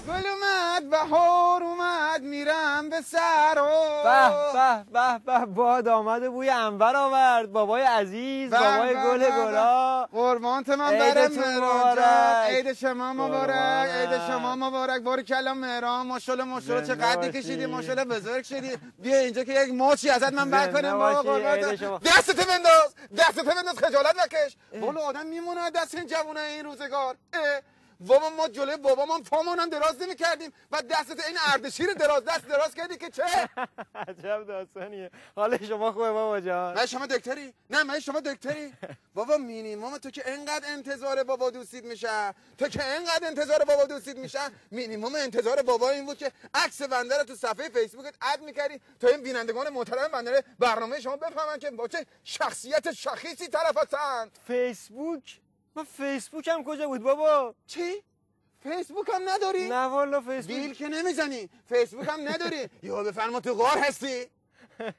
گل اومد بهار اومد میرم به سر به به به به باد آمد بوی عنبر آورد بابای عزیز بابای گل گلا قربانت من برم مهران جان عید شما مبارک عید شما مبارک باریکلا مهران ماشاءالله ماشاءالله چه قدی کشیدی ماشاءالله بزرگ شدی بیا اینجا که یک ماچی ازت من برکنم بابا قربانت دستت بنداز خجالت نکش والا آدم میمونه دست این جوونه این روزگار بابا ما جلوی بابا ما پامونم دراز نمی‌کردیم و دستت این اردشیر دراز کردی که چه عجب داستانیه حالا شما خوبه بابا جان من شما دکتری نه من شما دکتری بابا مینیمم تو که انقدر انتظار بابا دوستیت میشه مینیمم انتظار بابا این بود که عکس بنده رو تو صفحه فیسبوکت اد می‌کردی تا این بینندگان محترم بنده برنامه شما بفهمن که با چه شخصیت شخیصی طرف هستند فیسبوک من فیسبوکم کجا بود بابا؟ چی؟ فیسبوک هم نداری؟ نه والا فیسبوک بیل که نمیزنی فیسبوک هم نداری یا بفرما تو غار هستی؟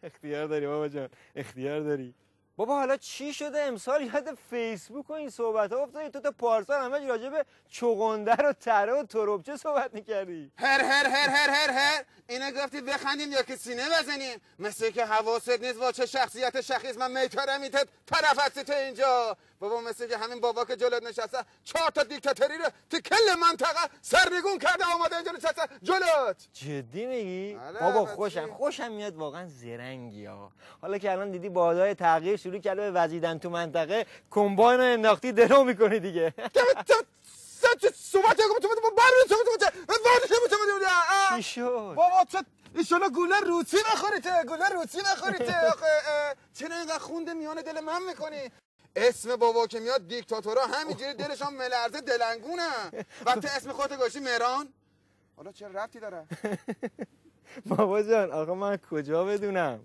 اختیار داری بابا جان اختیار داری بابا حالا چی شده امسال یاد فیسبوک و این صحبت ها افتادی تو تا پارسال همه راجع به چغندر و تره و تربچه صحبت میکردی هر اینا گفتی بخندیم یا که سینه بزنیم مثل که حواست نیست با چه شخصیت شخیص من میتارم میتد طرف هستی تو اینجا بابا مثل که همین بابا که جلوت نشسته 4 تا دیکتاتوری رو تو کل منطقه سرنگون کرده آمده اینجا نشسته جلوت جدی میگی؟ بابا خوشم میاد واقعا زرنگی ها حالا که الان دیدی بادای تغییر شروع کرده به وزیدن تو منطقه کمباین رو انداختی درو میکنی دیگه چی شد؟ بابا چه ایشالا گوله روچی بخوریته چرا اینقدر خونده میانه دل من میکنی اسم بابا که میاد دیکتاتورها همینجوری دلشان ملرزه دلنگونه وقتی اسم خودت گوشی مهران حالا چه ربطی داره بابا جان آقا من کجا بدونم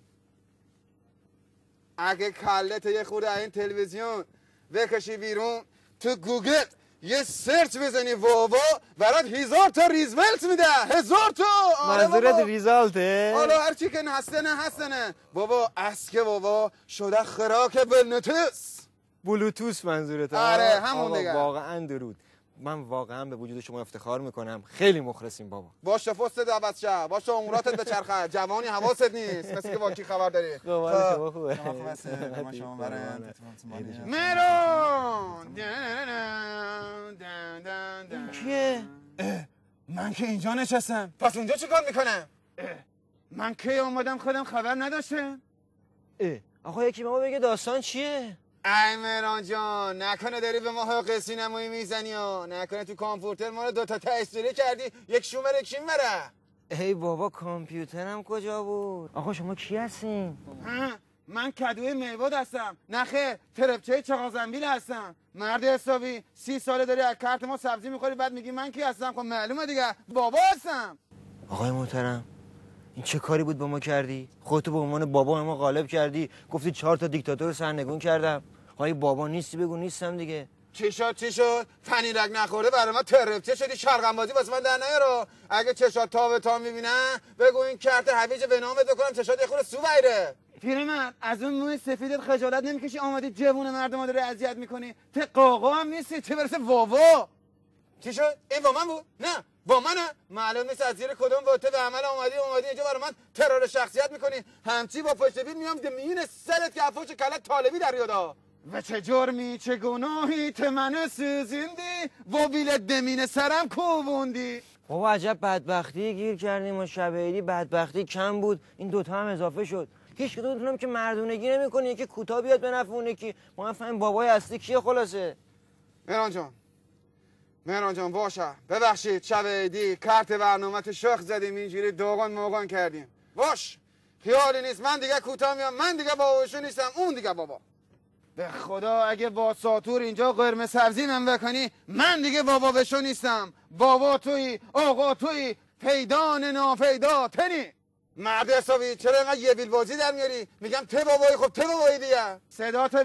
اگه کلت یه خورده این تلویزیون بکشی بیرون تو گوگل یه سرچ بزنی بابا برات 1000 تا ریزالت میده 1000 تا منظورت ریزالته؟ حالا هرچی که هستنه بابا اسکه بابا شده خراک بلوتوث منظورته آره همون دیگه واقعا درود من واقعا به وجود شما افتخار میکنم خیلی مخلصیم بابا باشه فستت عوض شه باشه اموراتت به چرخه جوانی حواست نیست مثل که با کی خبر داری شما خوبه شما برای مهران کیه؟ من که اینجا نشستم پس اونجا چیکار میکنم؟ من کی اومدم خودم خبر نداشتم؟ آقا یکی به ما بگه داستان چیه؟ ای مهران جان نکنه داری به ما حق سینمایی میزنی و نکنه تو کامپیوتر ما رو 2 تا تستوری کردی یک شومر یک شیمره ای بابا کامپیوترم کجا بود؟ آقا شما کی هستین؟ من کدوی میواد هستم نخه تربچه چغازنبیل هستم مرد حسابی 30 ساله داری از کارت ما سبزی میخوری بعد میگی من کی هستم خب معلومه دیگه بابا هستم آقای محترم این چه کاری بود با ما کردی؟ خودتو به عنوان بابا ما غالب کردی گفتی 4 تا دیکتاتور رو سرنگون کردم های بابا نیستی بگو نیستم دیگه چی شد فنیرک نخورده برای من تربچه شدی شرقم بازی واسه من در نیارو اگه چشات تا به تا میبینن بگو این کارت هویج به نامت بکنم چشات یه خورده سو بایره پیرمرد از اون موی سفیدت خجالت نمیکشی آمدی جوون مردم داره اذیت میکنی ته قاقا هم نیستی چه برسه واوا چی شد این با من بود نه با منه معلوم نیست از زیر کدوم بوته به عمل اومدی اینجا برای من ترور شخصیت میکنی همچی با پشت بید میام میین سرت که افوش کلت طالبی در یادا و چه جرمی چه گناهی ته من سوزیندی و بیلت دمین سرم کوبوندی بابا عجب بدبختی گیر کردیم و شب عیدی بدبختی کم بود این دوتا هم اضافه شد هیچ کدومتونم که مردونگی نمی‌کنی یکی کوتاه بیاد به نفع اون یکی ما نفهمیم بابای اصلی کیه خلاصه مهران جان باشه ببخشید شب عیدی کارت برنامه‌ت شخ زدیم اینجوری دوغان موقان کردیم باش خیالی نیست من دیگه کوتاه میام من دیگه باباشو نیستم اون دیگه بابا به خدا اگه با ساتور اینجا قرمه سبزی من بکنی من دیگه بابا بشو نیستم بابا تویی آقا تویی پیدان ناپیدا تنی مرد حسابی چرا اینقدر یه بیل بازی در میاری میگم ته بابایی خب ته بابایی دیگه صداتو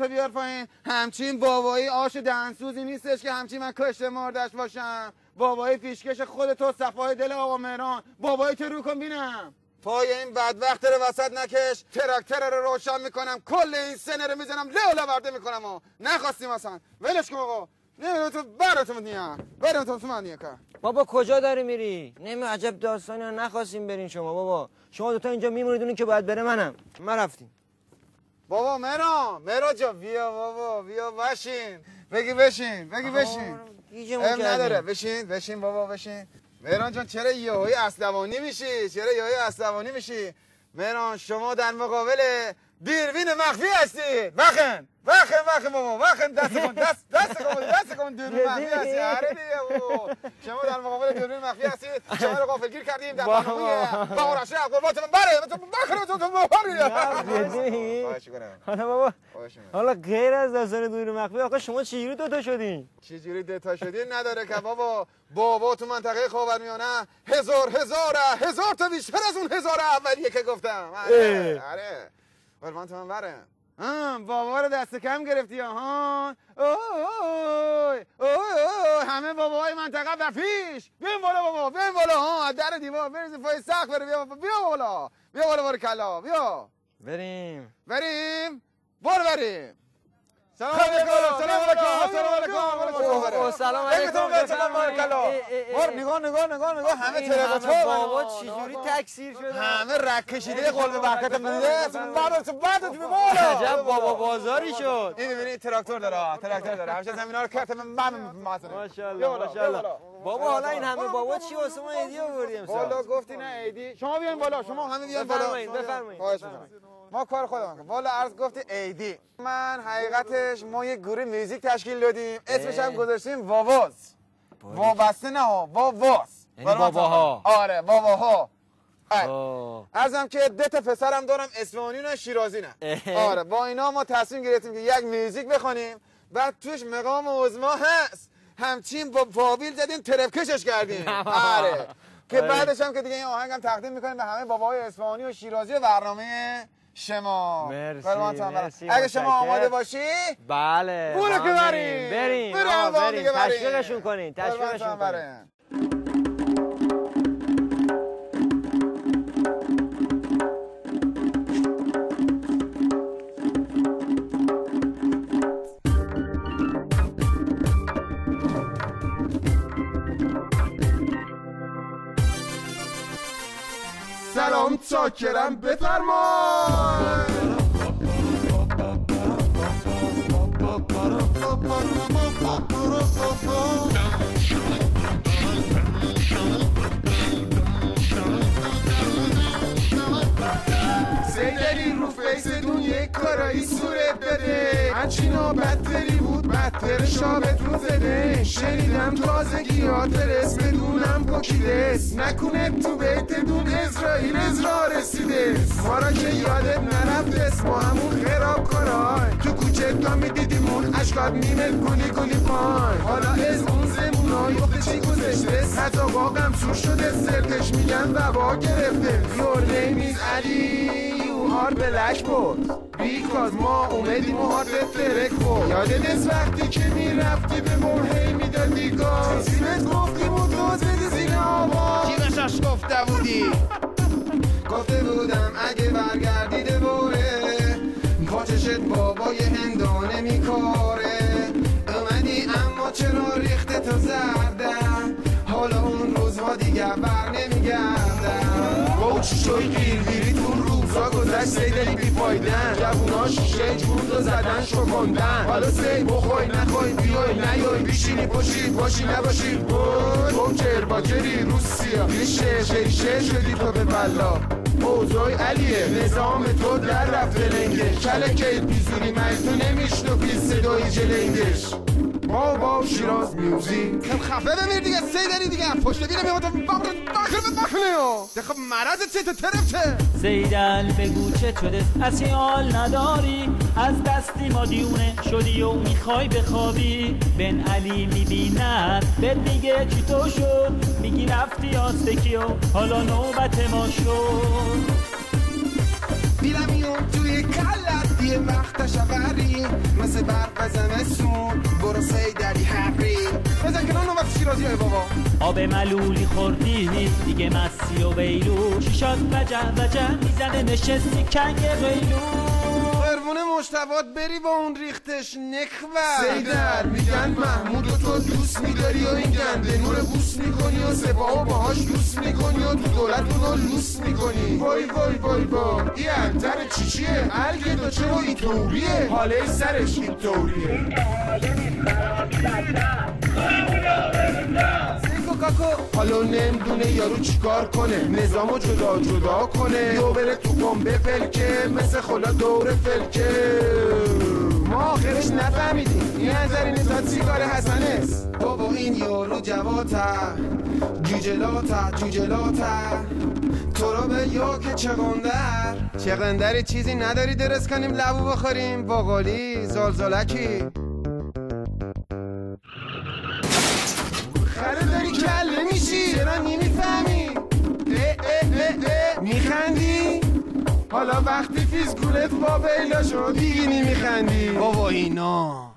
بیار پایین همچین بابایی آش دهنسوزی نیستش که همچین من کشته مردش باشم بابایی پیشکش خودتو صفای دل آقا مهران بابایی تو رو کن بینم پای این بدبخت رو وسط نکش تراکتر رو روشن میکنم کل این سنه رو میزنم لولا ورده میکنم نخواستیم اصلا ولش کن آقا نمیدونم تو براتون میام بریم تو من کار. بابا کجا داری میری؟ عجب داستانی ها نخواستیم برین شما بابا. شما دوتا اینجا میمونید اونی که باید بره منم. ما رفتیم. بابا مرا جا بیا بابا بیا بشین. بگی بشین. ام نداره بشین بابا بشین. مهران جان چرا یهویی عصبانی میشی؟ مهران شما در مقابل دوربین مخفی هستید. بخن بابا دست کن دوربین مخفی هستی. آره دیگه بابا شما در مقابل دوربین مخفی هستید. شما رو غافلگیر کردیم در برنامه باورش قربات من بره حالا بابا حالا غیر از داستان دوربین مخفی آقا شما چجوری دوتا شدین؟ چجوری دوتا شدین نداره که بابا تو منطقه خاورمیانه هزار تا بیشتر از اون هزار اولیه که گفتم. آره قربان تو من بره. بابا رو دست کم گرفتی ها. همه باباهای منطقه و پیش بیاین بالا ها از در دیوار بریزیم پای سقف بره. بیا بالا کلا بیا بریم سلام علیکم نگاه همه ترابطور بابا چجوری تکثیر شده همه رک کشیده قلب برکت میده بعد عجب بابا بازاری شد. این ببینید تراکتور داره همیشه زمینا رو کارت من ماشاءالله بابا حالا این همه بابا چی واسه ما هدیه آوردیم والا گفتی نه عیدی شما بیاین بالا شما همه بیاین بالا بفرمایید ما کار خودمون والا عرض گفتی عیدی من حقیقتش ما یه گروه موزیک تشکیل دادیم اسمش هم گذاشتیم واواز وابسته نه واواز یعنی باباها آره باباها عرضم که ده تا پسرم دارم اصفهانی و شیرازی نه آره با اینا ما تصمیم گرفتیم که یک موزیک بخونیم بعد توش مقام عظما هست همچین با بابیل زدیم ترپکشش کردیم آره که بعدش هم که دیگه این آهنگم تقدیم میکنیم به همه باباهای اصفهانی و شیرازی و برنامه شما. مرسی اگه شما آماده باشی بله برو که بریم تشویقشون کنین سلام چاکرم بفرمای سیدلی رو فیسدون یک کارایی صورت بده هرچینا بدتری بود بدتر شابت رو زده شنیدم تازگی ها ترس بدونم پاکیدس نکنه تو بیت دون اسرائیل رسیده ما را که یادت نرفت ما همون خراب کنای تو کوچه تا میدیدیمون اشکات میمل گلی پای حالا از اون زمونای وقت چی گذشته حتی واقعم سور شده سرتش میگن وبا گرفته Your name is Ali You are black boat Because ما اومدیم و هارد ترک بود یادت از وقتی که میرفتی به مرهی میدادی گاز تیمت گفتیم و دوز بده زیر آبا کی بشش گفته بودی گفته بودم اگه برگردی دوباره پاچشت بابای هندانه میکاره اومدی اما چرا ریخته تو زردم حالا اون روزها دیگه بر نمیگردم با چشوی گیرگیری تو روزا گذشت سیدلی بی فایدن جوونا شیشه جون رو زدن شکندن حالا سی بخوای نخوای بیای نیای بیشینی پشید باشی نباشی بوکر باکری روسیا ریشه شدی تو به بلا اوزای علیه نظام تو در رفته لنگه کلکه بیزونی تو نمیشنفی صدای جلنگش با شیراز میوزیک خفه بمیر دیگه سیدلی دیگه پشت بیره میمون تو بخنه خب مرض چه تو ترفته سیدل بگو چه شده اصی حال نداری از دستی ما دیونه شدی و میخوای بخوابی بن علی میبیند به دیگه چی تو شد میگی رفتی آستکی و حالا نوبت ما شد میرم توی کلت یه وقت شبری مثل برق زمستون برو سیدلی حقی بزن کنان نوبت شیرازی های بابا آب ملولی خوردی دیگه مسی و بیلو شیشات وجه میزنه نشستی کنگ غیلو زبون مشتبات بری با اون ریختش نکبر سیدر میگن محمود و تو دوست میداری و این گنده نور بوس میکنی و سپاهو باهاش دوست میکنی و تو دولتونو لوس میکنی وای وای وای وای این انتر چیچیه الگه دو چه و این طوریه حاله سرش این طوریه حالا نمیدونه یارو چیکار کنه نظامو جدا کنه یو بره تو بمب فلکه مثل خلا دور فلکه ما آخرش نفهمیدیم این نظرین تا سیگار حسنه بابا این یارو جواته جوجلاته تو رو به یا که چغندر چیزی نداری درست کنیم لبو بخوریم باقالی زلزلکی خره داری کله میشی چرا نمیفهمی میخندی حالا وقتی فیزگولت با بیلا شد دیگه نمیخندی بابا اینا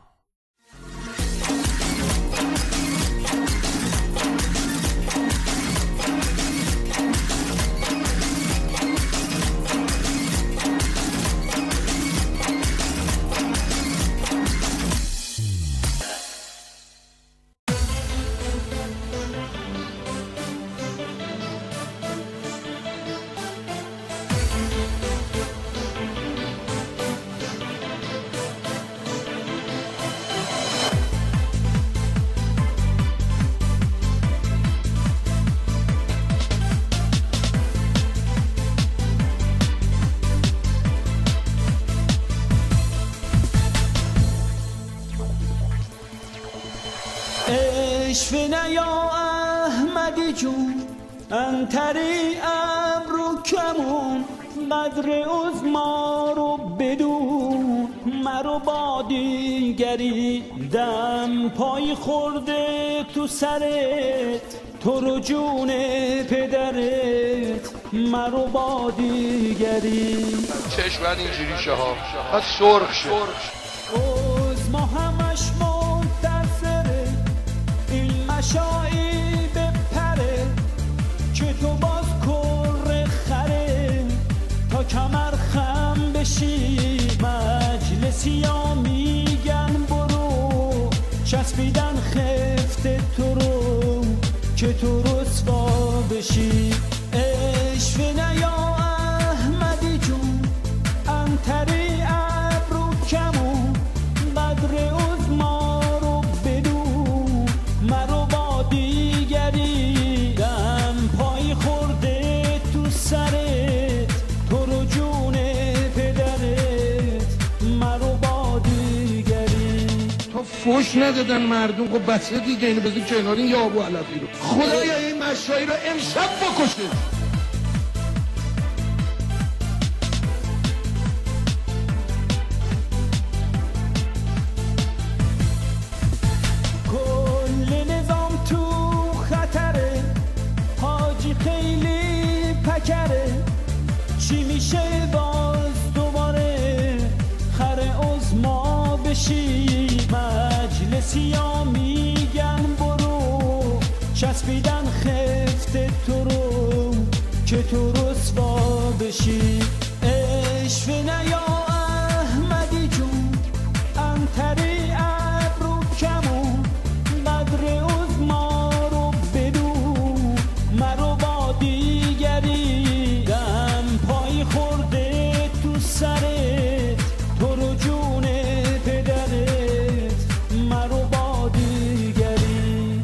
اشفنه یا احمدی جون انتری ابرو کمون قدر عظما رو بدون مرو با دیگری دم پای خورده تو سرت تو رو جون پدرت مرو با دیگری چشم باید اینجوری شه ها باید سرخ شه عظما همش منتظره این مشایی بپره که تو باز کر خره تا کمر خم بشی مجلسی ها میگن برو چسبیدن خفته تو رو که تو رسوا بشی اشفنه یا احمدی جون انتری ابرو کمون قدر عظما رو بدون مرو با دیگری دم پای خورده تو سرت تو رو جون پدرت مرو با دیگری تو فوش ندادن مردم خب بسه دیگه اینو بزن کنار این یا ابو علفی رو خدایا این مشایی رو امشب بکشه کل نظام تو خطره حاجی خیلی پکره چی میشه باز دوباره خر عظما بشی مجلسی ها میگن برو چسبیدن خفته تو رو که تو رسوا بشی اشفنه یا احمدی جون انتری ابرو کمون قدر عظما رو بدون مرو با دیگری دم پای خورده تو سرت تو رو جون پدرت مرو با دیگری.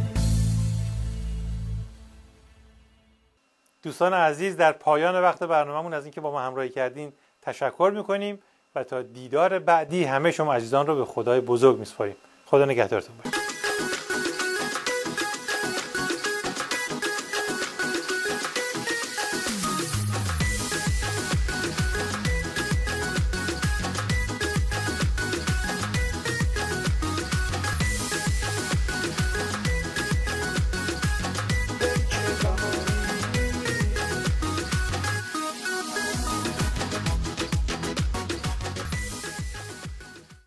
دوستان عزیز در پایان وقت برنامه‌مون از اینکه با ما همراهی کردین تشکر می‌کنیم و تا دیدار بعدی همه شما عزیزان رو به خدای بزرگ می‌سپاریم. خدا نگهدارتون باشه.